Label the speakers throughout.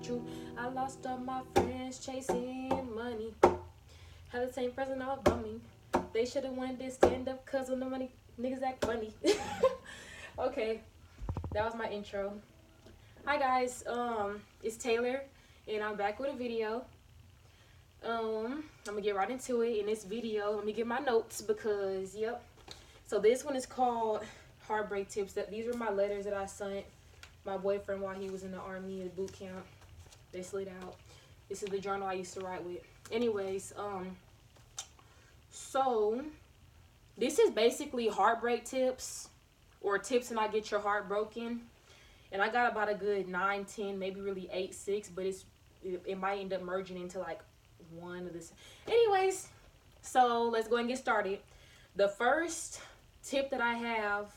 Speaker 1: true. I lost all my friends chasing money. Had the same person all bumming. They should have wanted this stand up cause of the money. Niggas act funny. Okay, that was my intro. Hi guys, it's Taylor and I'm back with a video. I'm gonna get right into it in this video. Let me get my notes because yep. So this one is called Heartbreak Tips. These are my letters that I sent my boyfriend while he was in the army at boot camp. They slid out. This is the journal I used to write with. Anyways, so this is basically heartbreak tips or tips to not get your heart broken. And I got about a good 9, 10, maybe really 8, 6, but it might end up merging into like one of this. Anyways, so let's go and get started. The first tip that I have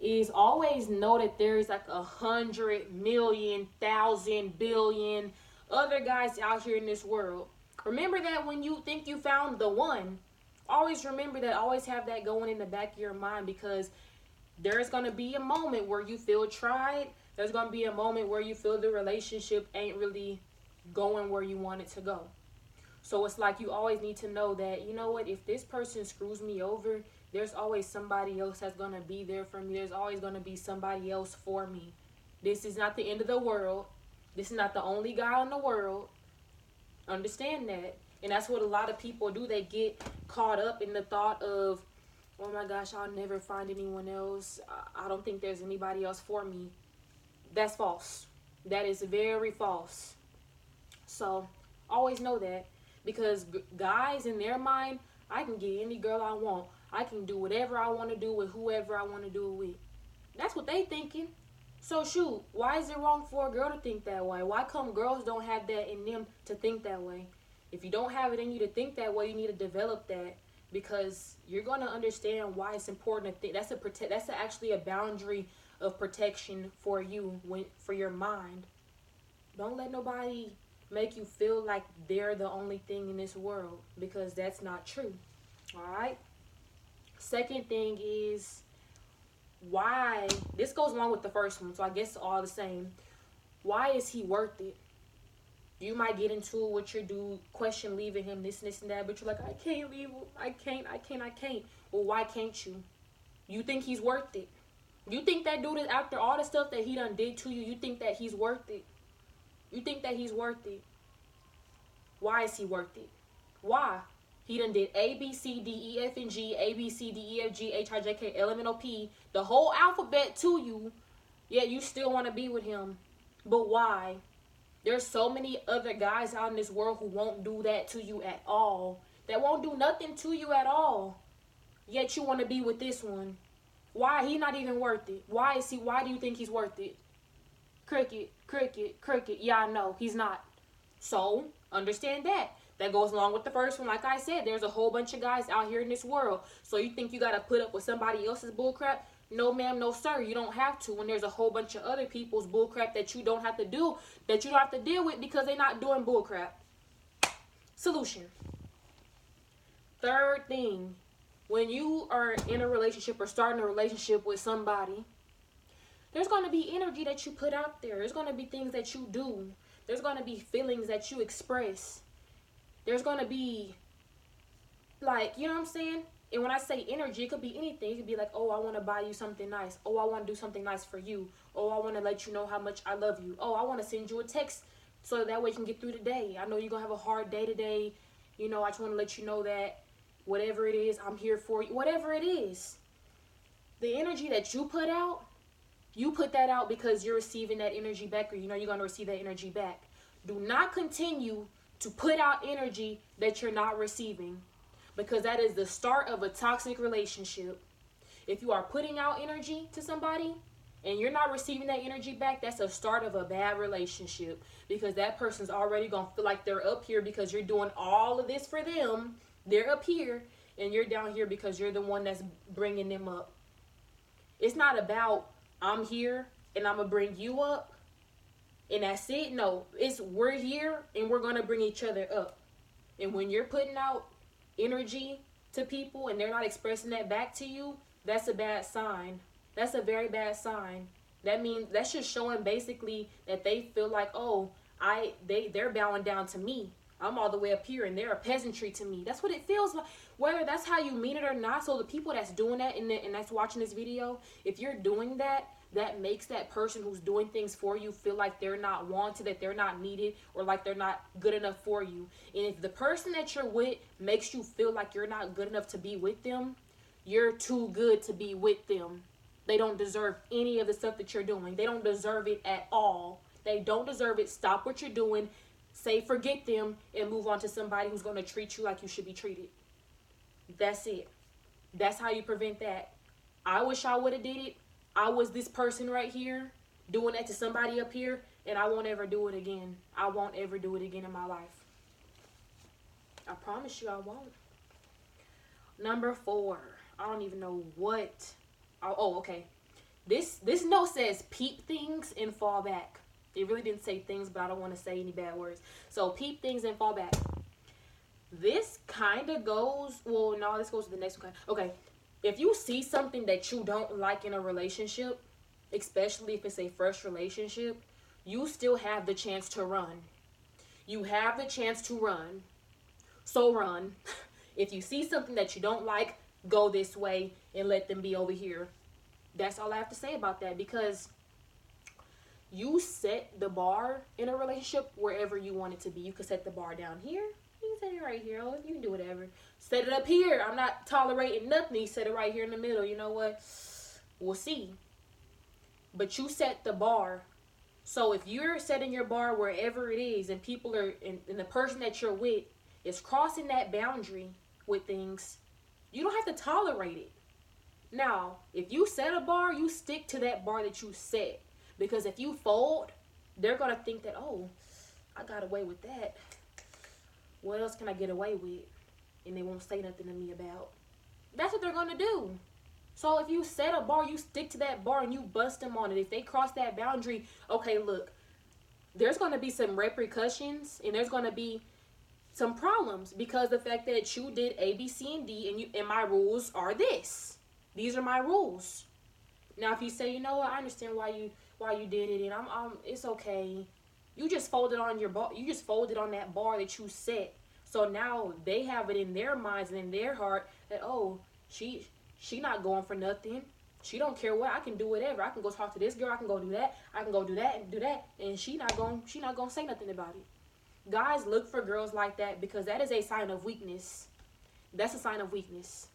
Speaker 1: is always know that there's like 100 million, 1,000 billion other guys out here in this world. Remember that when you think you found the one, always remember that, always have that going in the back of your mind, because there's going to be a moment where you feel tried. There's going to be a moment where you feel the relationship ain't really going where you want it to go. So it's like you always need to know that, you know what, if this person screws me over, there's always somebody else that's going to be there for me. There's always going to be somebody else for me. This is not the end of the world. This is not the only guy in the world. Understand that. And that's what a lot of people do. They get caught up in the thought of, oh my gosh, I'll never find anyone else. I don't think there's anybody else for me. That's false. That is very false. So always know that, because guys in their mind, I can get any girl I want. I can do whatever I want to do with whoever I want to do it with. That's what they thinking. So shoot, why is it wrong for a girl to think that way? Why come girls don't have that in them to think that way? If you don't have it in you to think that way, you need to develop that, because you're going to understand why it's important to think. That's actually a boundary of protection for you, for your mind. Don't let nobody make you feel like they're the only thing in this world, because that's not true. All right. Second thing is, why, this goes along with the first one, so I guess all the same. Why is he worth it? You might get into it with your dude, question leaving him, this and that, but you're like, I can't leave him. I can't. Well, why can't you? You think he's worth it? You think that dude is, after all the stuff that he done did to you, you think that he's worth it? You think that he's worth it? Why is he worth it? Why? He done did A, B, C, D, E, F, and G, A, B, C, D, E, F, G, H, I, J, K, L, M, N, O, P, the whole alphabet to you, yet you still want to be with him. But why? There's so many other guys out in this world who won't do that to you at all. That won't do nothing to you at all. Yet you want to be with this one. Why? He not even worth it. Why do you think he's worth it? Cricket. Yeah, I know. He's not. So, understand that. That goes along with the first one. Like I said, there's a whole bunch of guys out here in this world. So you think you got to put up with somebody else's bullcrap? No, ma'am, no, sir. You don't have to, when there's a whole bunch of other people's bullcrap that you don't have to do, that you don't have to deal with because they're not doing bullcrap. Solution. Third thing, when you are in a relationship or starting a relationship with somebody, there's going to be energy that you put out there. There's going to be things that you do. There's going to be feelings that you express. There's going to be, like, you know what I'm saying? And when I say energy, it could be anything. It could be like, oh, I want to buy you something nice. Oh, I want to do something nice for you. Oh, I want to let you know how much I love you. Oh, I want to send you a text so that way you can get through the day. I know you're going to have a hard day today. You know, I just want to let you know that whatever it is, I'm here for you. Whatever it is. The energy that you put out, you put that out because you're receiving that energy back, or you know you're going to receive that energy back. Do not continue to put out energy that you're not receiving, because that is the start of a toxic relationship. If you are putting out energy to somebody and you're not receiving that energy back, that's a start of a bad relationship, because that person's already going to feel like they're up here because you're doing all of this for them. They're up here and you're down here because you're the one that's bringing them up. It's not about I'm here and I'm going to bring you up and that's it. No, it's we're here and we're going to bring each other up. And when you're putting out energy to people and they're not expressing that back to you, that's a bad sign. That's a very bad sign. That means that's just showing basically that they feel like, oh, they're bowing down to me. I'm all the way up here and they're a peasantry to me. That's what it feels like. Whether that's how you mean it or not. So the people that's doing that and that's watching this video, if you're doing that, that makes that person who's doing things for you feel like they're not wanted, that they're not needed, or like they're not good enough for you. And if the person that you're with makes you feel like you're not good enough to be with them, you're too good to be with them. They don't deserve any of the stuff that you're doing. They don't deserve it at all. They don't deserve it. Stop what you're doing. Say forget them and move on to somebody who's going to treat you like you should be treated. That's it. That's how you prevent that. I wish I would have did it. I was this person right here doing that to somebody up here, and I won't ever do it again. I won't ever do it again in my life. I promise you I won't. Number 4. I don't even know what. Oh, okay. This note says peep things and fall back. It really didn't say things, but I don't want to say any bad words. So peep things and fall back. This kind of goes, well, no, this goes to the next one. Okay. If you see something that you don't like in a relationship, especially if it's a fresh relationship, you still have the chance to run. You have the chance to run. So run. If you see something that you don't like, go this way and let them be over here. That's all I have to say about that, because you set the bar in a relationship wherever you want it to be. You can set the bar down here. You can set it right here. You can do whatever. Set it up here. I'm not tolerating nothing. You set it right here in the middle. You know what? We'll see. But you set the bar. So if you're setting your bar wherever it is, and people are, and the person that you're with is crossing that boundary with things, you don't have to tolerate it. Now, if you set a bar, you stick to that bar that you set. Because if you fold, they're going to think that, oh, I got away with that. What else can I get away with? And they won't say nothing to me about. That's what they're going to do. So if you set a bar, you stick to that bar and you bust them on it. If they cross that boundary, okay, look, there's going to be some repercussions and there's going to be some problems because the fact that you did A, B, C, and D, and my rules are this. These are my rules. Now, if you say, you know what, I understand why you did it, and it's okay. You just folded on your bar. You just folded on that bar that you set. So now they have it in their minds and in their heart that, oh, she not going for nothing. She don't care what. I can do whatever. I can go talk to this girl. I can go do that. I can go do that and do that, and she not gonna say nothing about it. Guys look for girls like that because that is a sign of weakness. That's a sign of weakness.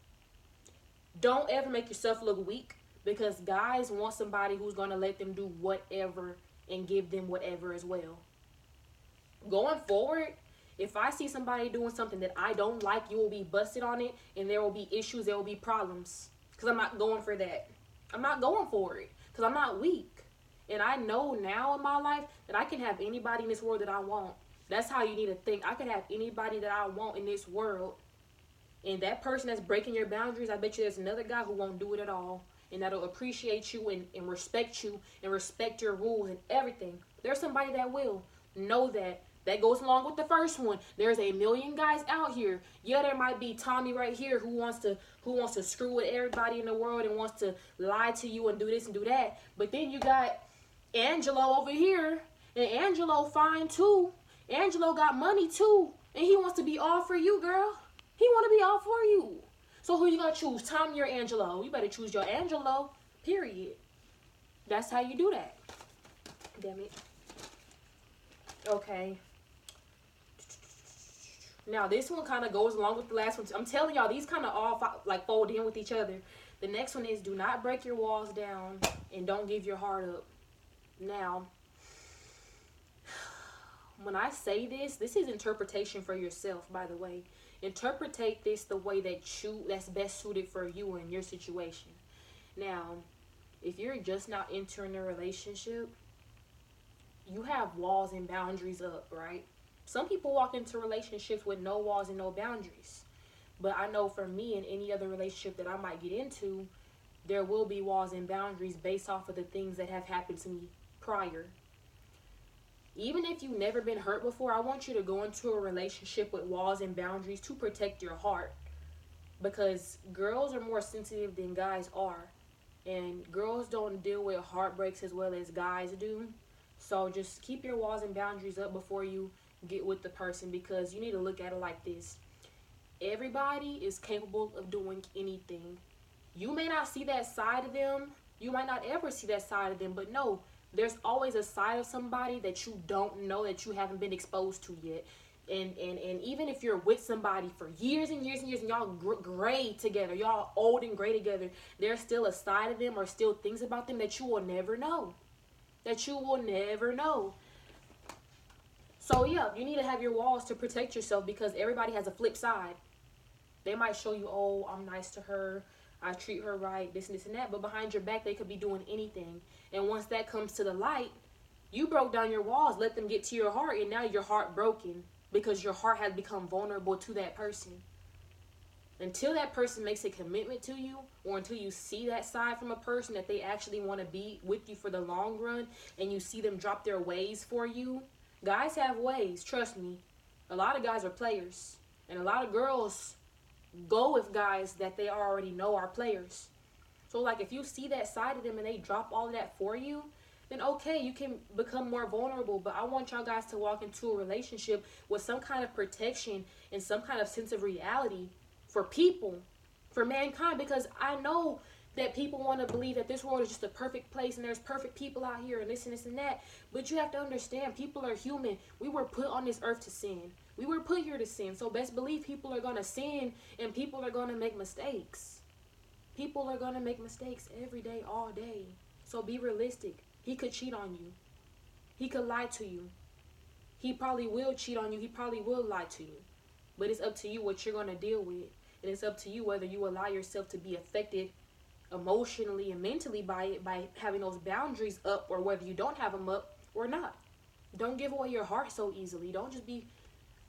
Speaker 1: Don't ever make yourself look weak, because guys want somebody who's going to let them do whatever and give them whatever as well. Going forward, if I see somebody doing something that I don't like, you will be busted on it, and there will be issues, there will be problems, because I'm not going for that. I'm not going for it because I'm not weak. And I know now in my life that I can have anybody in this world that I want. That's how you need to think. I can have anybody that I want in this world. And that person that's breaking your boundaries, I bet you there's another guy who won't do it at all. And that'll appreciate you and respect you and respect your rules and everything. There's somebody that will. Know that. That goes along with the first one. There's a million guys out here. Yeah, there might be Tommy right here who wants to screw with everybody in the world and wants to lie to you and do this and do that. But then you got Angelo over here. And Angelo fine too. Angelo got money too. And he wants to be all for you, girl. He want to be all for you. So who you gonna choose, Tommy or Angelo? You better choose your Angelo, period. That's how you do that. Damn it. Okay. Now, this one kind of goes along with the last one. I'm telling y'all, these kind of all fold in with each other. The next one is do not break your walls down and don't give your heart up. Now, when I say this is interpretation for yourself, by the way. Interpretate this the way that's best suited for you and your situation. Now, if you're just not entering a relationship, you have walls and boundaries up, right? Some people walk into relationships with no walls and no boundaries. But I know for me and any other relationship that I might get into, there will be walls and boundaries based off of the things that have happened to me prior. Even if you've never been hurt before, I want you to go into a relationship with walls and boundaries to protect your heart. Because girls are more sensitive than guys are. And girls don't deal with heartbreaks as well as guys do. So just keep your walls and boundaries up before you get with the person, because you need to look at it like this. Everybody is capable of doing anything. You may not see that side of them. You might not ever see that side of them, but no, there's always a side of somebody that you don't know, that you haven't been exposed to yet. And even if you're with somebody for years and years and years, and y'all gray together, y'all old and gray together, there's still a side of them or still things about them that you will never know. That you will never know. So yeah, you need to have your walls to protect yourself, because everybody has a flip side. They might show you, oh, I'm nice to her, I treat her right, this and this and that, but behind your back they could be doing anything. And once that comes to the light, you broke down your walls, let them get to your heart, and now your heart broken because your heart has become vulnerable to that person. Until that person makes a commitment to you, or until you see that side from a person that they actually want to be with you for the long run, and you see them drop their ways for you. Guys have ways, trust me. A lot of guys are players, and a lot of girls go with guys that they already know are players. So like, if you see that side of them and they drop all of that for you, then okay, you can become more vulnerable. But I want y'all guys to walk into a relationship with some kind of protection and some kind of sense of reality for people, for mankind, because I know that people want to believe that this world is just a perfect place and there's perfect people out here and this and that. But you have to understand, people are human. We were put on this earth to sin. We were put here to sin. So best believe people are going to sin, and people are going to make mistakes. People are going to make mistakes every day, all day. So be realistic. He could cheat on you. He could lie to you. He probably will cheat on you. He probably will lie to you. But it's up to you what you're going to deal with. And it's up to you whether you allow yourself to be affected emotionally and mentally by it, by having those boundaries up, or whether you don't have them up or not. Don't give away your heart so easily. Don't just be,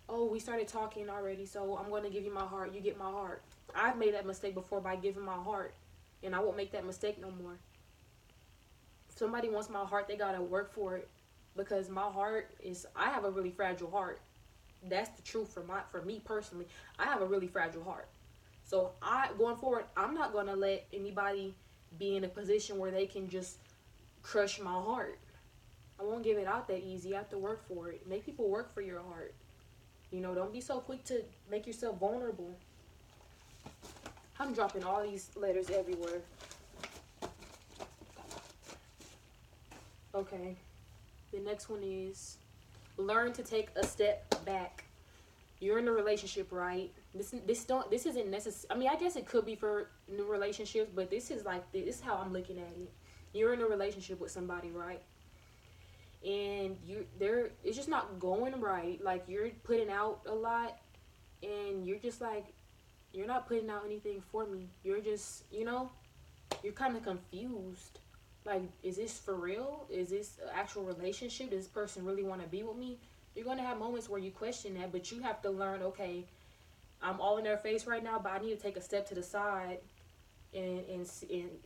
Speaker 1: oh, we started talking already, so I'm going to give you my heart. You get my heart. I've made that mistake before by giving my heart, and I won't make that mistake no more. If somebody wants my heart, they got to work for it, because my heart is, I have a really fragile heart. That's the truth for me personally. I have a really fragile heart. So going forward, I'm not going to let anybody be in a position where they can just crush my heart. I won't give it out that easy. You have to work for it. Make people work for your heart. You know, don't be so quick to make yourself vulnerable. I'm dropping all these letters everywhere. Okay. The next one is learn to take a step back. You're in a relationship, right? This isn't necessary. I mean, I guess it could be for new relationships, but this is how I'm looking at it. You're in a relationship with somebody, right? And it's just not going right. Like, you're putting out a lot, and you're just like, you're not putting out anything for me. You're just, you're kind of confused. Like, is this for real? Is this an actual relationship? Does this person really want to be with me? You're going to have moments where you question that, but you have to learn, okay, I'm all in their face right now, but I need to take a step to the side and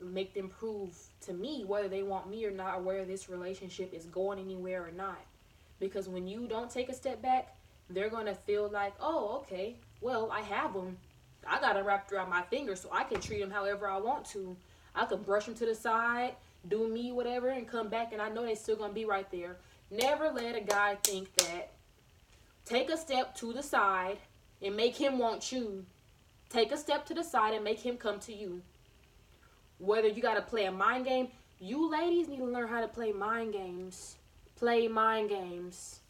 Speaker 1: make them prove to me whether they want me or not, or whether this relationship is going anywhere or not. Because when you don't take a step back, they're going to feel like, oh, okay, well, I have them. I got them wrapped around my finger, so I can treat them however I want to. I can brush them to the side, do me, whatever, and come back, and I know they're still going to be right there. Never let a guy think that. Take a step to the side and make him want you. Take a step to the side and make him come to you. Whether you got to play a mind game, you ladies need to learn how to play mind games. Play mind games.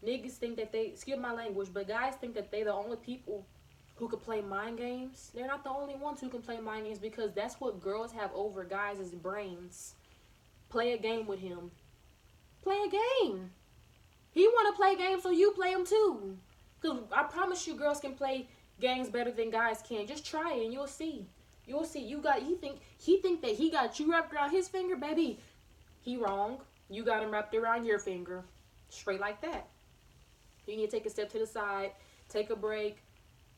Speaker 1: Niggas think that excuse my language, but guys think that they the only people who can play mind games. They're not the only ones who can play mind games, because that's what girls have over guys' brains. Play a game with him. Play a game. He want to play games, so you play them too. Because I promise you, girls can play games better than guys can. Just try it and you'll see. You'll see. He think that he got you wrapped around his finger, baby. He wrong. You got him wrapped around your finger. Straight like that. You need to take a step to the side, take a break,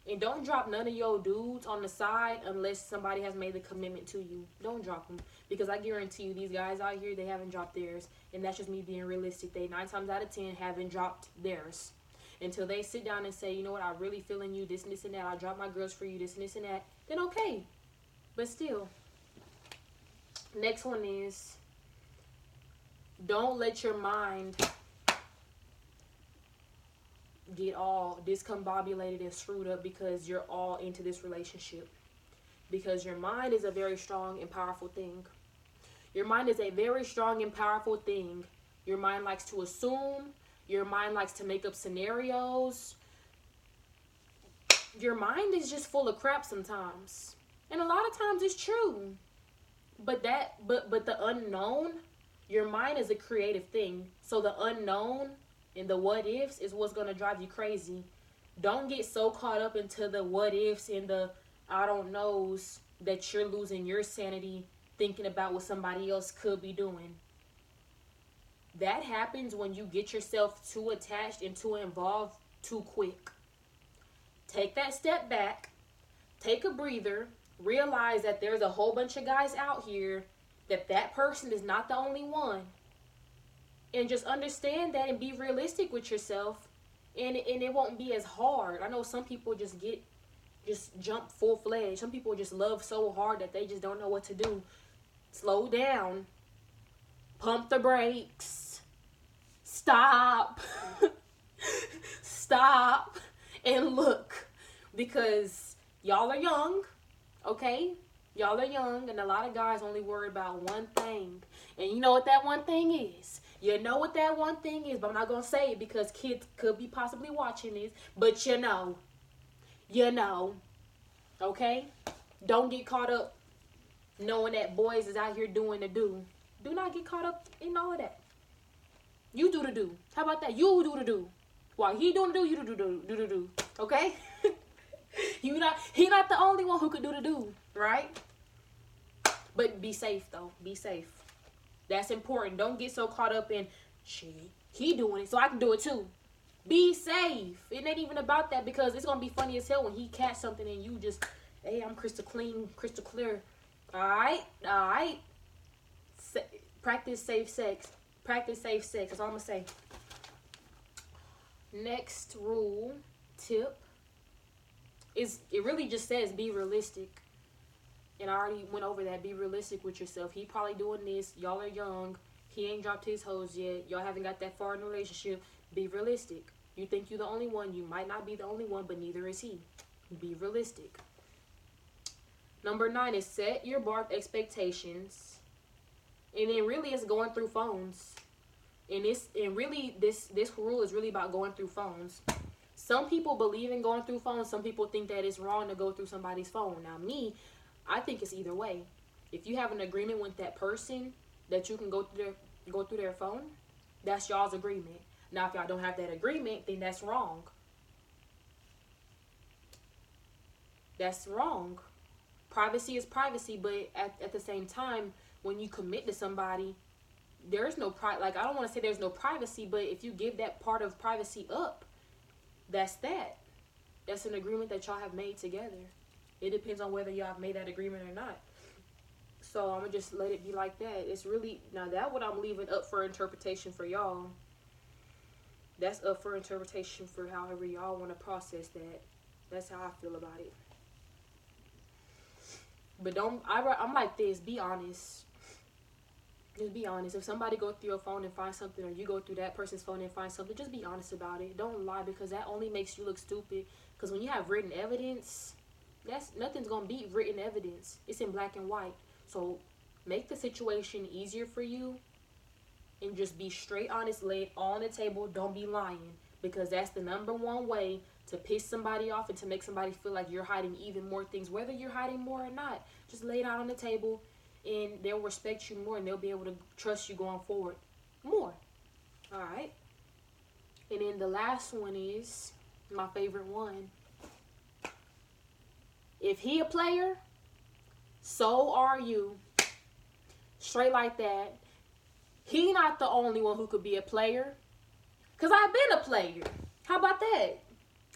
Speaker 1: and don't drop none of your dudes on the side unless somebody has made the commitment to you. Don't drop them, because I guarantee you, these guys out here, they haven't dropped theirs, and that's just me being realistic. They 9 times out of 10 haven't dropped theirs until they sit down and say, you know what, I really feeling you, this and this and that. I drop my girls for you, this and this and that. Then okay, but still. Next one is Don't let your mind get all discombobulated and screwed up because you're all into this relationship. Because your mind is a very strong and powerful thing. Your mind is a very strong and powerful thing. Your mind likes to assume. Your mind likes to make up scenarios. Your mind is just full of crap sometimes. And a lot of times it's true. But the unknown, your mind is a creative thing. So the unknown and the what ifs is what's going to drive you crazy. Don't get so caught up into the what ifs and the I don't knows that you're losing your sanity thinking about what somebody else could be doing. That happens when you get yourself too attached and too involved too quick. Take that step back, take a breather, realize that there's a whole bunch of guys out here, that person is not the only one. And just understand that and be realistic with yourself. And it won't be as hard. I know some people just jump full-fledged. Some people just love so hard that they just don't know what to do. Slow down. Pump the brakes. Stop. Stop. And look. Because y'all are young. Okay? Y'all are young. And a lot of guys only worry about one thing. And you know what that one thing is. You know what that one thing is. But I'm not going to say it because kids could be possibly watching this. But you know. You know. Okay? Don't get caught up knowing that boys is out here doing the do. Do not get caught up in all of that. You do the do. How about that? You do the do. While he doing the do, you do the do. Okay? He not the only one who could do the do, right? But be safe though. Be safe. That's important. Don't get so caught up in shit. He doing it, so I can do it too. Be safe. It ain't even about that because it's gonna be funny as hell when he catch something and you just, hey, I'm crystal clean, crystal clear. Alright? Practice safe sex. Practice safe sex. That's all I'm gonna say. Next rule, tip, is it really just says be realistic. And I already went over that. Be realistic with yourself. He probably doing this. Y'all are young. He ain't dropped his hose yet. Y'all haven't got that far in the relationship. Be realistic. You think you're the only one. You might not be the only one, but neither is he. Be realistic. Number 9 is set your bar expectations. And then really it's going through phones. And this rule is really about going through phones. Some people believe in going through phones. Some people think that it's wrong to go through somebody's phone. Now me, I think it's either way. If you have an agreement with that person that you can go through their phone, that's y'all's agreement. Now, if y'all don't have that agreement, then that's wrong. That's wrong. Privacy is privacy, but at the same time, when you commit to somebody, there's no I don't want to say there's no privacy, but if you give that part of privacy up, that's that. That's an agreement that y'all have made together. It depends on whether y'all have made that agreement or not. So I'm going to just let it be like that. It's really, now that what I'm leaving up for interpretation for y'all. That's up for interpretation for however y'all want to process that. That's how I feel about it. But I'm like this, be honest. Just be honest. If somebody go through your phone and find something, or you go through that person's phone and find something, just be honest about it. Don't lie, because that only makes you look stupid. Because when you have written evidence, nothing's gonna beat written evidence. It's in black and white. So make the situation easier for you and just be straight honest, lay it all on the table. Don't be lying, because that's the number one way to piss somebody off and to make somebody feel like you're hiding even more things. Whether you're hiding more or not, just lay it out on the table and they'll respect you more and they'll be able to trust you going forward more. All right. And then the last one is my favorite one. If he a player, so are you. Straight like that. He not the only one who could be a player. Because I've been a player. How about that?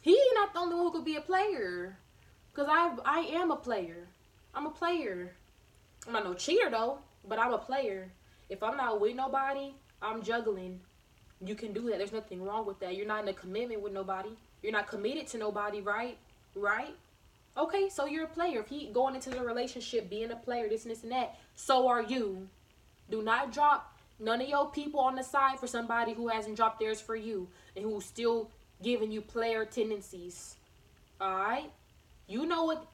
Speaker 1: He not the only one who could be a player. Because I am a player. I'm a player. I'm not no cheater though, but I'm a player. If I'm not with nobody, I'm juggling. You can do that. There's nothing wrong with that. You're not in a commitment with nobody. You're not committed to nobody, right? Right? Okay, so you're a player. If he going into the relationship being a player, this and this and that, so are you. Do not drop None of your people on the side for somebody who hasn't dropped theirs for you and who's still giving you player tendencies. Alright? You know what?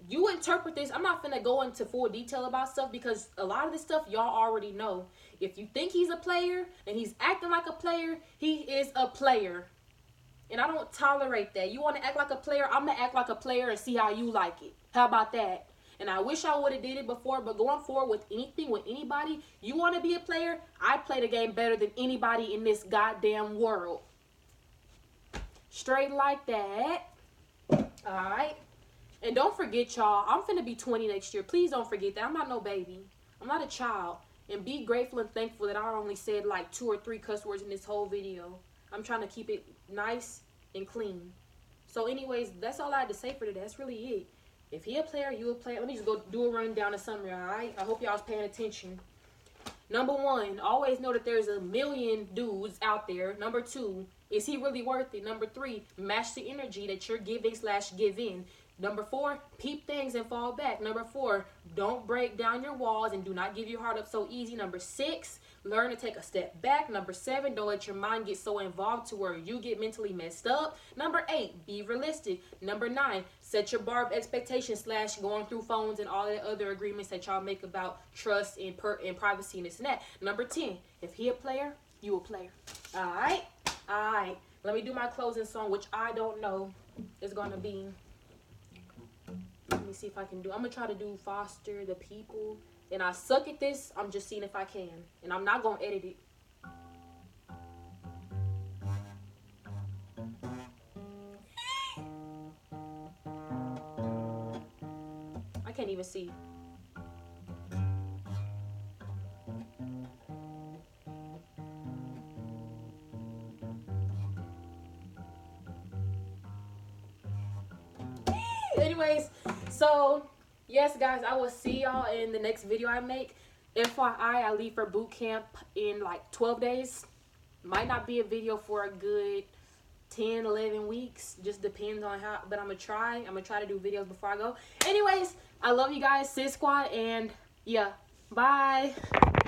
Speaker 1: You interpret this. I'm not finna go into full detail about stuff because a lot of this stuff y'all already know. If you think he's a player and he's acting like a player, he is a player. And I don't tolerate that. You want to act like a player? I'm going to act like a player and see how you like it. How about that? And I wish I would have did it before, but going forward with anything, with anybody, you want to be a player? I play the game better than anybody in this goddamn world. Straight like that. Alright? And don't forget, y'all, I'm finna be 20 next year. Please don't forget that. I'm not no baby. I'm not a child. And be grateful and thankful that I only said like 2 or 3 cuss words in this whole video. I'm trying to keep it nice and clean. So anyways, that's all I had to say for today. That's really it. If he a player, you a player. Let me just go do a rundown of summary, alright? I hope y'all was paying attention. Number 1, always know that there's a million dudes out there. Number 2, is he really worth it? Number 3, match the energy that you're giving/give in. Number 4, peep things and fall back. Number 4, don't break down your walls and do not give your heart up so easy. Number 6, learn to take a step back. Number 7, don't let your mind get so involved to where you get mentally messed up. Number 8, be realistic. Number 9, set your bar of expectations / going through phones and all the other agreements that y'all make about trust and privacy and this and that. Number 10, if he a player, you a player. Alright? Alright. Let me do my closing song, which I don't know is going to be... Let me see if I can do. I'm going to try to do Foster the People. And I suck at this. I'm just seeing if I can. And I'm not going to edit it. I can't even see. Anyways, so yes guys, I will see y'all in the next video I make. FYI, I leave for boot camp in like 12 days. Might not be a video for a good 10, 11 weeks. Just depends on how, but I'm gonna try to do videos before I go. Anyways, I love you guys, Sis Squad, and yeah, bye.